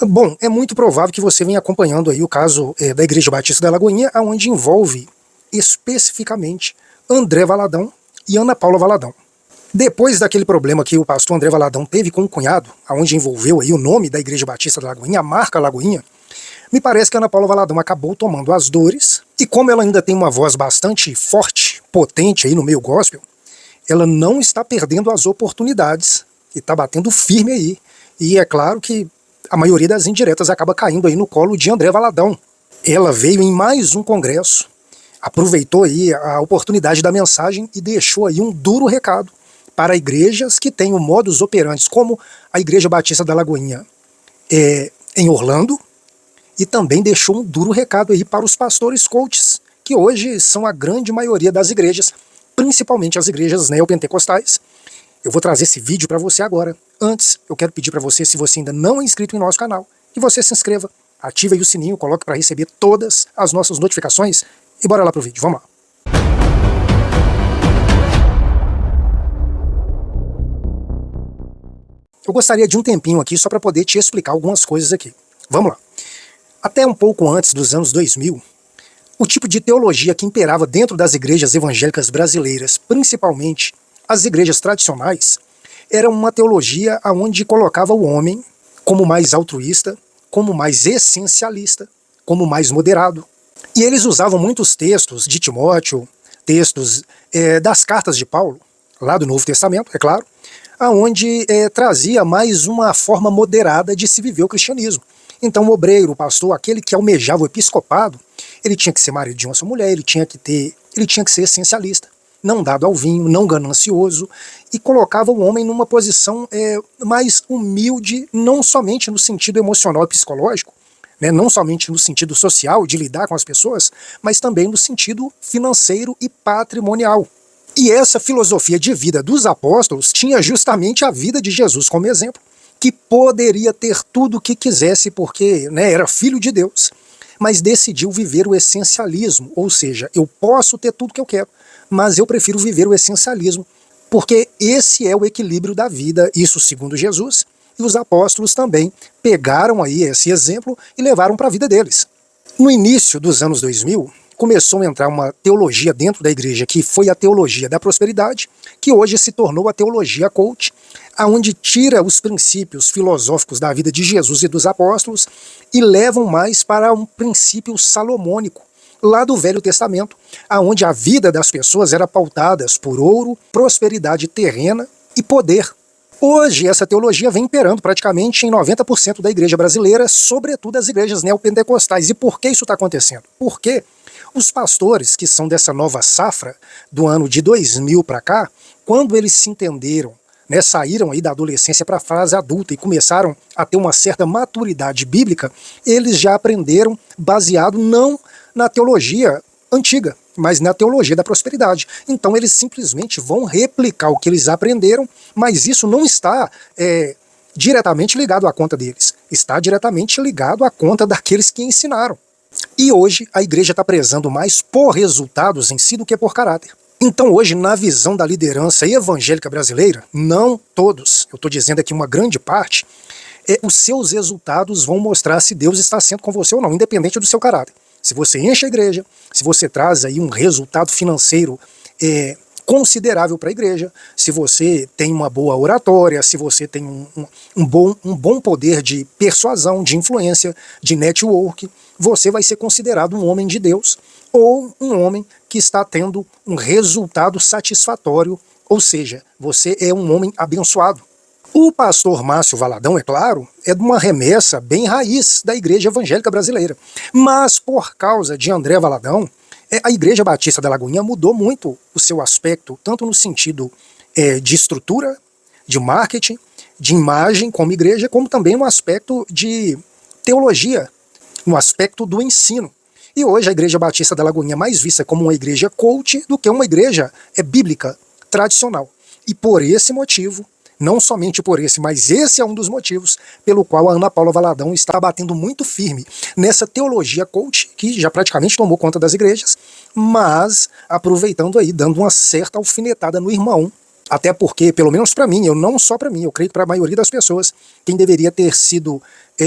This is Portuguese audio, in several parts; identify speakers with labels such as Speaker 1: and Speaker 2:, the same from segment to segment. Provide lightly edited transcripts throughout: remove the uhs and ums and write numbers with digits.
Speaker 1: Bom, é muito provável que você venha acompanhando aí o caso da Igreja Batista da Lagoinha, onde envolve especificamente André Valadão e Ana Paula Valadão. Depois daquele problema que o pastor André Valadão teve com o cunhado, onde envolveu aí o nome da Igreja Batista da Lagoinha, a marca Lagoinha, me parece que a Ana Paula Valadão acabou tomando as dores, e como ela ainda tem uma voz bastante forte, potente aí no meio gospel, ela não está perdendo as oportunidades, e está batendo firme aí. E é claro que a maioria das indiretas acaba caindo aí no colo de André Valadão. Ela veio em mais um congresso, aproveitou aí a oportunidade da mensagem e deixou aí um duro recado para igrejas que têm o modus operandi, como a Igreja Batista da Lagoinha em Orlando, e também deixou um duro recado aí para os pastores coaches, que hoje são a grande maioria das igrejas, principalmente as igrejas neopentecostais. Eu vou trazer esse vídeo para você agora. Antes, eu quero pedir para você, se você ainda não é inscrito em nosso canal, que você se inscreva, ative aí o sininho, coloque para receber todas as nossas notificações e bora lá pro vídeo, vamos lá. Eu gostaria de um tempinho aqui só para poder te explicar algumas coisas aqui. Vamos lá. Até um pouco antes dos anos 2000, o tipo de teologia que imperava dentro das igrejas evangélicas brasileiras, principalmente as igrejas tradicionais, era uma teologia onde colocava o homem como mais altruísta, como mais essencialista, como mais moderado. E eles usavam muitos textos de Timóteo, textos das cartas de Paulo, lá do Novo Testamento, é claro, onde trazia mais uma forma moderada de se viver o cristianismo. Então o obreiro, o pastor, aquele que almejava o episcopado, ele tinha que ser marido de uma só mulher, ele tinha que ser essencialista, não dado ao vinho, não ganancioso, e colocava o homem numa posição mais humilde, não somente no sentido emocional e psicológico, né, não somente no sentido social, de lidar com as pessoas, mas também no sentido financeiro e patrimonial. E essa filosofia de vida dos apóstolos tinha justamente a vida de Jesus como exemplo, que poderia ter tudo o que quisesse porque era filho de Deus, mas decidiu viver o essencialismo, ou seja, eu posso ter tudo que eu quero, mas eu prefiro viver o essencialismo, porque esse é o equilíbrio da vida, isso segundo Jesus, e os apóstolos também pegaram aí esse exemplo e levaram para a vida deles. No início dos anos 2000, começou a entrar uma teologia dentro da igreja, que foi a teologia da prosperidade, que hoje se tornou a teologia coach, aonde tira os princípios filosóficos da vida de Jesus e dos apóstolos e levam mais para um princípio salomônico, lá do Velho Testamento, aonde a vida das pessoas era pautada por ouro, prosperidade terrena e poder. Hoje essa teologia vem imperando praticamente em 90% da igreja brasileira, sobretudo as igrejas neopentecostais. E por que isso está acontecendo? Porque os pastores que são dessa nova safra, do ano de 2000 para cá, quando eles se entenderam, saíram aí da adolescência para a fase adulta e começaram a ter uma certa maturidade bíblica, eles já aprenderam baseado não na teologia antiga, mas na teologia da prosperidade. Então eles simplesmente vão replicar o que eles aprenderam, mas isso não está diretamente ligado à conta deles, está diretamente ligado à conta daqueles que ensinaram. E hoje a igreja está prezando mais por resultados em si do que por caráter. Então hoje, na visão da liderança evangélica brasileira, não todos, eu estou dizendo aqui uma grande parte, os seus resultados vão mostrar se Deus está sendo com você ou não, independente do seu caráter. Se você enche a igreja, se você traz aí um resultado financeiro considerável para a igreja, se você tem uma boa oratória, se você tem um bom poder de persuasão, de influência, de network, você vai ser considerado um homem de Deus ou um homem que está tendo um resultado satisfatório, ou seja, você é um homem abençoado. O pastor Márcio Valadão, é claro, é de uma remessa bem raiz da igreja evangélica brasileira, mas por causa de André Valadão, a Igreja Batista da Lagoinha mudou muito o seu aspecto, tanto no sentido de estrutura, de marketing, de imagem como igreja, como também no aspecto de teologia, no aspecto do ensino. E hoje a Igreja Batista da Lagoinha é mais vista como uma igreja coach do que uma igreja bíblica, tradicional. E por esse motivo, não somente por esse, mas esse é um dos motivos pelo qual a Ana Paula Valadão está batendo muito firme nessa teologia coach, que já praticamente tomou conta das igrejas, mas aproveitando aí, dando uma certa alfinetada no irmão, até porque, pelo menos para mim, não só para mim, eu creio que para a maioria das pessoas, quem deveria ter sido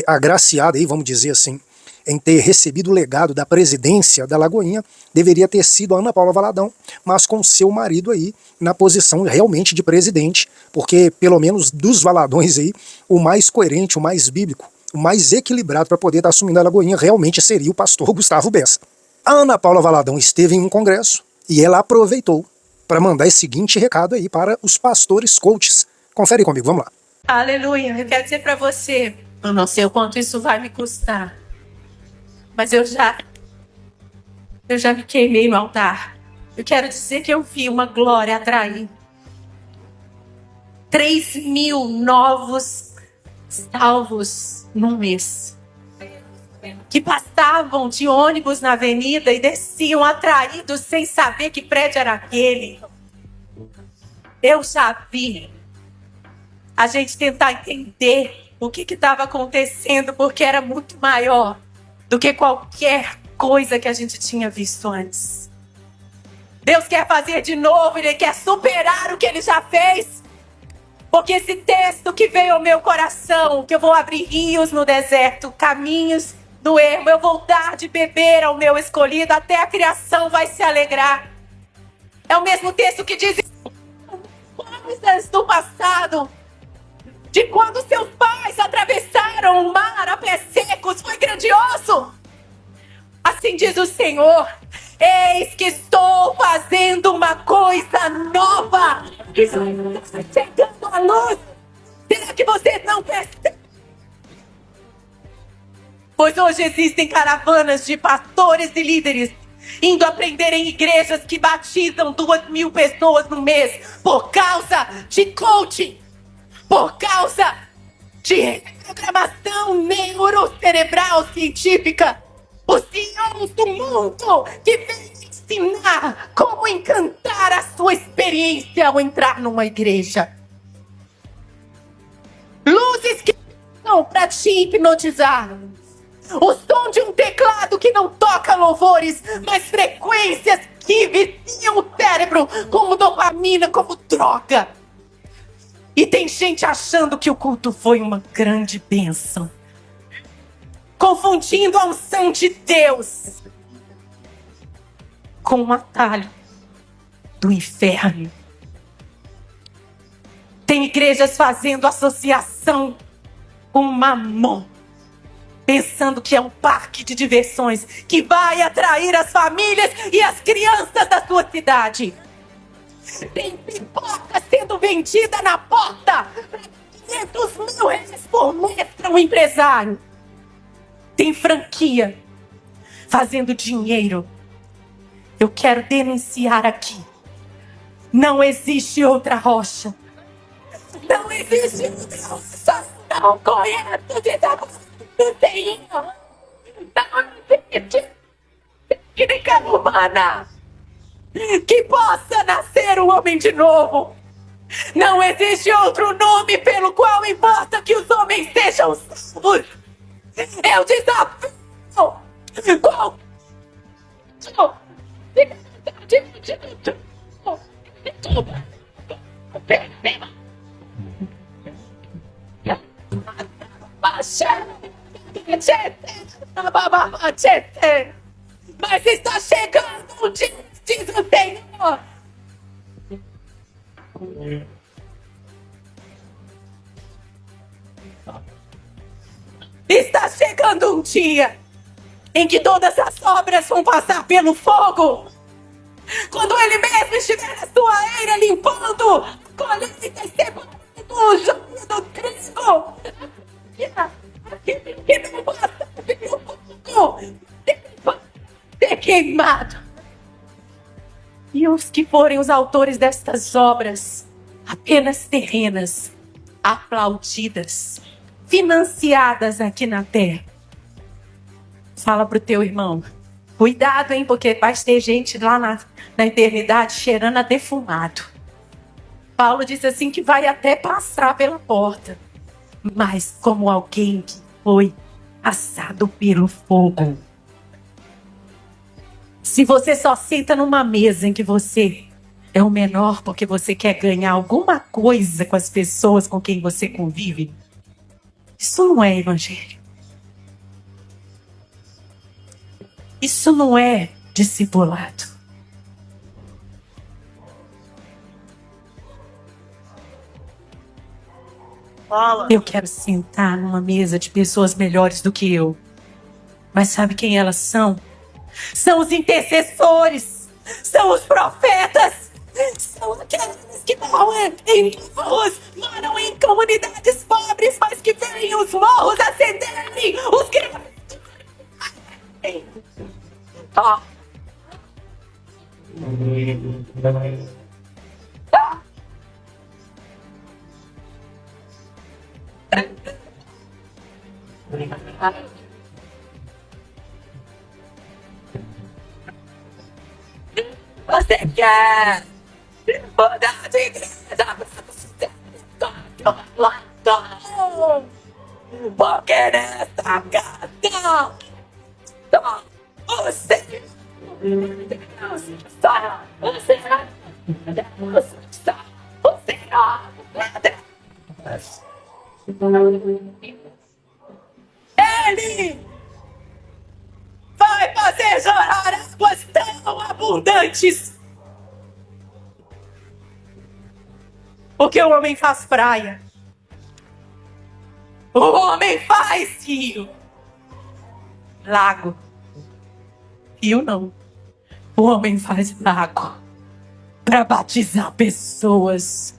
Speaker 1: agraciada aí, vamos dizer assim, em ter recebido o legado da presidência da Lagoinha, deveria ter sido a Ana Paula Valadão, mas com seu marido aí na posição realmente de presidente, porque pelo menos dos Valadões aí, o mais coerente, o mais bíblico, o mais equilibrado para poder estar assumindo a Lagoinha realmente seria o pastor Gustavo Bessa. A Ana Paula Valadão esteve em um congresso e ela aproveitou para mandar esse seguinte recado aí para os pastores coaches. Confere comigo, vamos lá.
Speaker 2: Aleluia, eu quero dizer para você, eu não sei o quanto isso vai me custar, mas eu já me queimei no altar. Eu quero dizer que eu vi uma glória atrair 3.000 novos salvos num mês, que passavam de ônibus na avenida e desciam atraídos sem saber que prédio era aquele. Eu já vi a gente tentar entender o que estava acontecendo, porque era muito maior do que qualquer coisa que a gente tinha visto antes. Deus quer fazer de novo, Ele quer superar o que Ele já fez. Porque esse texto que veio ao meu coração, que eu vou abrir rios no deserto, caminhos no ermo, eu vou dar de beber ao meu escolhido, até a criação vai se alegrar. É o mesmo texto que diz coisas do passado, de quando seus pais atravessaram o mar a pés secos, foi grandioso. Assim diz o Senhor: eis que estou fazendo uma coisa nova. Está chegando a luz. Será que você não percebe? Pois hoje existem caravanas de pastores e líderes indo aprender em igrejas que batizam 2.000 pessoas no mês por causa de coaching, por causa de programação neurocerebral científica. Os CEOs do mundo que vêm ensinar como encantar a sua experiência ao entrar numa igreja. Luzes que não para te hipnotizar. O som de um teclado que não toca louvores, mas frequências que viciam o cérebro como dopamina, como droga. E tem gente achando que o culto foi uma grande bênção, confundindo a unção de Deus com um atalho do inferno. Tem igrejas fazendo associação com Mamon, pensando que é um parque de diversões que vai atrair as famílias e as crianças da sua cidade. Tem pipoca sendo vendida na porta para 500 mil reais por mês para um empresário. Tem franquia fazendo dinheiro. Eu quero denunciar aqui: não existe outra rocha. Não existe outra rocha. Não conheço do Senhor. Não existe técnica humana que possa nascer um homem de novo. Não existe outro nome pelo qual importa que os homens sejam salvos. Eu desafio qual mas está chegando um dia, diz o Senhor. Está chegando um dia em que todas as obras vão passar pelo fogo. Quando Ele mesmo estiver na sua eira limpando a colheita e separando o joio do trigo. Aquele que não passa pelo fogo ser queimado. E os que forem os autores destas obras, apenas terrenas, aplaudidas, financiadas aqui na terra. Fala pro teu irmão: cuidado, hein, porque vai ter gente lá na eternidade cheirando a defumado. Paulo disse assim que vai até passar pela porta, mas como alguém que foi assado pelo fogo. Se você só senta numa mesa em que você é o menor porque você quer ganhar alguma coisa com as pessoas com quem você convive, isso não é evangelho. Isso não é discipulado. Eu quero sentar numa mesa de pessoas melhores do que eu. Mas sabe quem elas são? São os intercessores. São os profetas. São aqueles que moram moram em comunidades pobres, mas que veem os morros acenderem, os gritos. Ó. Você quer mudar de igreja? Porque nessa casa você Deus está, você Deus está, você Ele vai fazer chorar águas tão abundantes. Porque o homem faz praia. O homem faz rio. Lago. Rio não. O homem faz lago para batizar pessoas.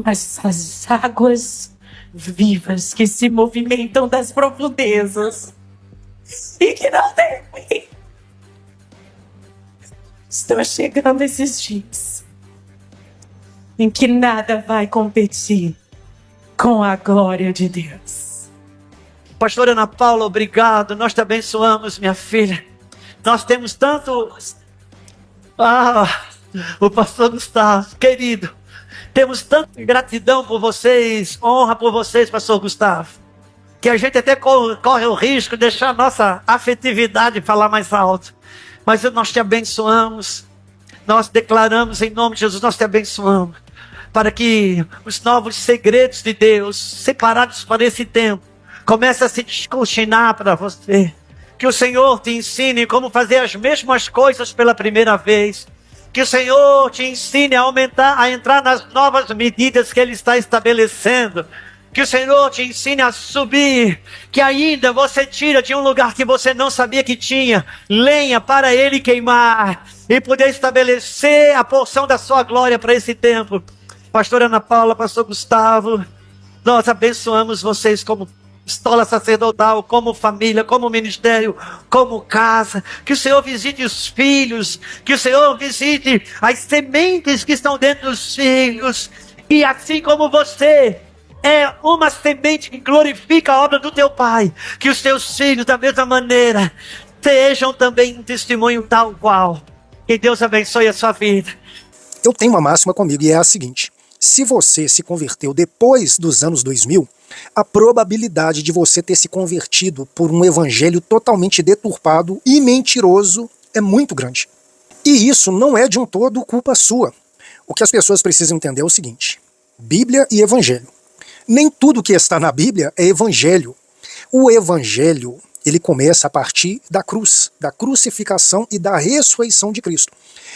Speaker 2: Mas as águas vivas que se movimentam das profundezas e que não tem fim. Estão chegando esses dias em que nada vai competir com a glória de Deus.
Speaker 3: Pastora Ana Paula, obrigado. Nós te abençoamos, minha filha. Nós temos tanto... o pastor Gustavo, querido. Temos tanta gratidão por vocês, honra por vocês, pastor Gustavo, que a gente até corre o risco de deixar a nossa afetividade falar mais alto. Mas nós te abençoamos, nós declaramos em nome de Jesus, nós te abençoamos, para que os novos segredos de Deus, separados para esse tempo, comecem a se descortinar para você. Que o Senhor te ensine como fazer as mesmas coisas pela primeira vez. Que o Senhor te ensine a aumentar, a entrar nas novas medidas que Ele está estabelecendo. Que o Senhor te ensine a subir. Que ainda você tira de um lugar que você não sabia que tinha lenha para Ele queimar e poder estabelecer a porção da sua glória para esse tempo. Pastora Ana Paula, pastor Gustavo, nós abençoamos vocês como escola sacerdotal, como família, como ministério, como casa. Que o Senhor visite os filhos, que o Senhor visite as sementes que estão dentro dos filhos. E assim como você é uma semente que glorifica a obra do teu Pai, que os teus filhos da mesma maneira sejam também um testemunho tal qual. Que Deus abençoe a sua vida.
Speaker 1: Eu tenho uma máxima comigo e é a seguinte: se você se converteu depois dos anos 2000, a probabilidade de você ter se convertido por um evangelho totalmente deturpado e mentiroso é muito grande. E isso não é de um todo culpa sua. O que as pessoas precisam entender é o seguinte: Bíblia e evangelho. Nem tudo que está na Bíblia é evangelho. O evangelho, ele começa a partir da cruz, da crucificação e da ressurreição de Cristo.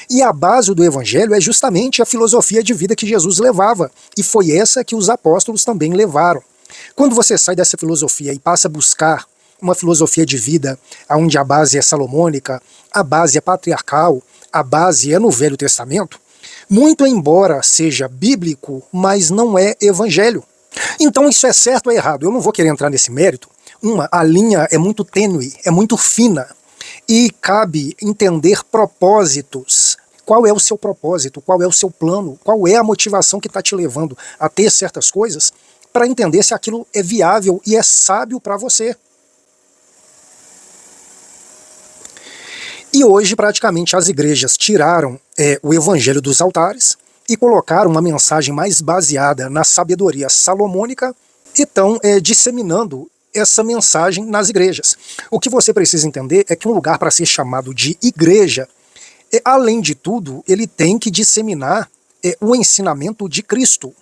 Speaker 1: E a base do evangelho é justamente a filosofia de vida que Jesus levava, e foi essa que os apóstolos também levaram. Quando você sai dessa filosofia e passa a buscar uma filosofia de vida onde a base é salomônica, a base é patriarcal, a base é no Velho Testamento, muito embora seja bíblico, mas não é evangelho. Então isso é certo ou errado? Eu não vou querer entrar nesse mérito. A linha é muito tênue, é muito fina, e cabe entender propósitos. Qual é o seu propósito? Qual é o seu plano? Qual é a motivação que está te levando a ter certas coisas, para entender se aquilo é viável e é sábio para você. E hoje, praticamente, as igrejas tiraram o evangelho dos altares e colocaram uma mensagem mais baseada na sabedoria salomônica e estão disseminando essa mensagem nas igrejas. O que você precisa entender é que um lugar para ser chamado de igreja, além de tudo, ele tem que disseminar o ensinamento de Cristo.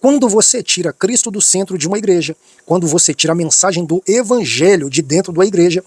Speaker 1: Quando você tira Cristo do centro de uma igreja, quando você tira a mensagem do evangelho de dentro da igreja,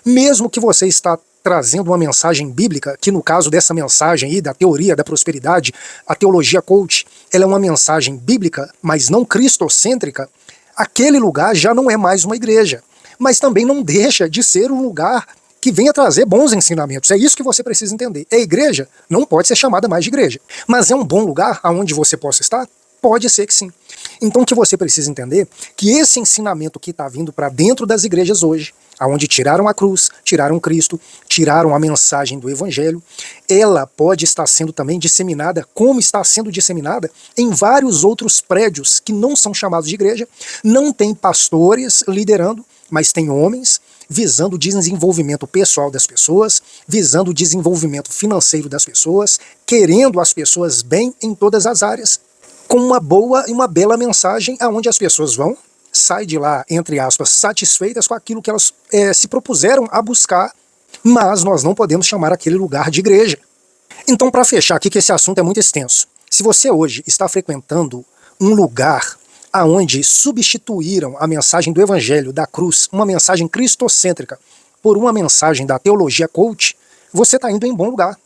Speaker 1: mesmo que você está trazendo uma mensagem bíblica, que no caso dessa mensagem aí, da teoria da prosperidade, a teologia coach, ela é uma mensagem bíblica, mas não cristocêntrica, aquele lugar já não é mais uma igreja. Mas também não deixa de ser um lugar que venha trazer bons ensinamentos. É isso que você precisa entender. A igreja não pode ser chamada mais de igreja, mas é um bom lugar aonde você possa estar? Pode ser que sim. Então o que você precisa entender que esse ensinamento que está vindo para dentro das igrejas hoje, aonde tiraram a cruz, tiraram Cristo, tiraram a mensagem do evangelho, ela pode estar sendo também disseminada, como está sendo disseminada, em vários outros prédios que não são chamados de igreja, não tem pastores liderando, mas tem homens visando o desenvolvimento pessoal das pessoas, visando o desenvolvimento financeiro das pessoas, querendo as pessoas bem em todas as áreas, com uma boa e uma bela mensagem aonde as pessoas vão, saem de lá, entre aspas, satisfeitas com aquilo que elas se propuseram a buscar, mas nós não podemos chamar aquele lugar de igreja. Então, para fechar aqui, que esse assunto é muito extenso, se você hoje está frequentando um lugar aonde substituíram a mensagem do evangelho, da cruz, uma mensagem cristocêntrica, por uma mensagem da teologia coach, você está indo em bom lugar.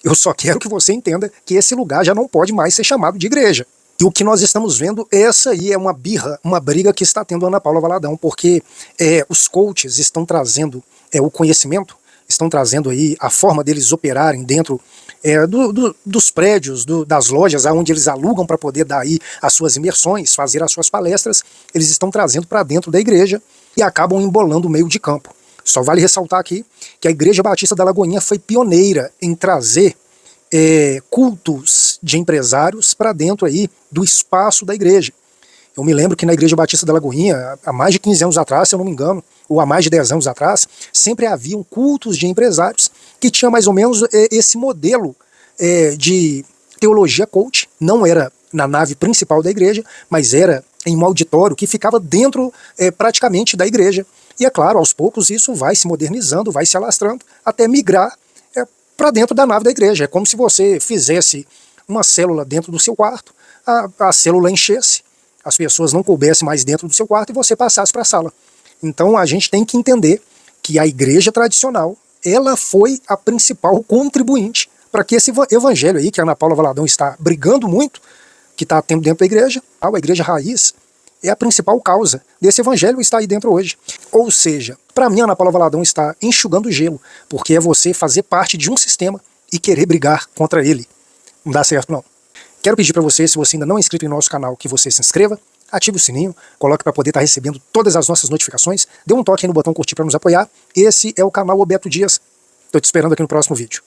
Speaker 1: Eu só quero que você entenda que esse lugar já não pode mais ser chamado de igreja. E o que nós estamos vendo, essa aí é uma birra, uma briga que está tendo a Ana Paula Valadão, porque os coaches estão trazendo o conhecimento, estão trazendo aí a forma deles operarem dentro dos prédios, das lojas, onde eles alugam para poder dar aí as suas imersões, fazer as suas palestras, eles estão trazendo para dentro da igreja e acabam embolando o meio de campo. Só vale ressaltar aqui que a Igreja Batista da Lagoinha foi pioneira em trazer cultos de empresários para dentro aí do espaço da igreja. Eu me lembro que na Igreja Batista da Lagoinha, há mais de 15 anos atrás, se eu não me engano, ou há mais de 10 anos atrás, sempre haviam cultos de empresários que tinham mais ou menos esse modelo de teologia coach. Não era na nave principal da igreja, mas era em um auditório que ficava dentro praticamente da igreja. E é claro, aos poucos isso vai se modernizando, vai se alastrando, até migrar para dentro da nave da igreja. É como se você fizesse uma célula dentro do seu quarto, a célula enchesse, as pessoas não coubessem mais dentro do seu quarto e você passasse para a sala. Então a gente tem que entender que a igreja tradicional, ela foi a principal contribuinte para que esse evangelho aí, que a Ana Paula Valadão está brigando muito, que está tendo dentro da igreja, a igreja raiz, é a principal causa desse evangelho estar aí dentro hoje. Ou seja, para mim a Ana Paula Valadão está enxugando gelo, porque é você fazer parte de um sistema e querer brigar contra ele. Não dá certo não. Quero pedir para você, se você ainda não é inscrito em nosso canal, que você se inscreva, ative o sininho, coloque para poder estar recebendo todas as nossas notificações, dê um toque aí no botão curtir para nos apoiar. Esse é o canal Roberto Dias. Estou te esperando aqui no próximo vídeo.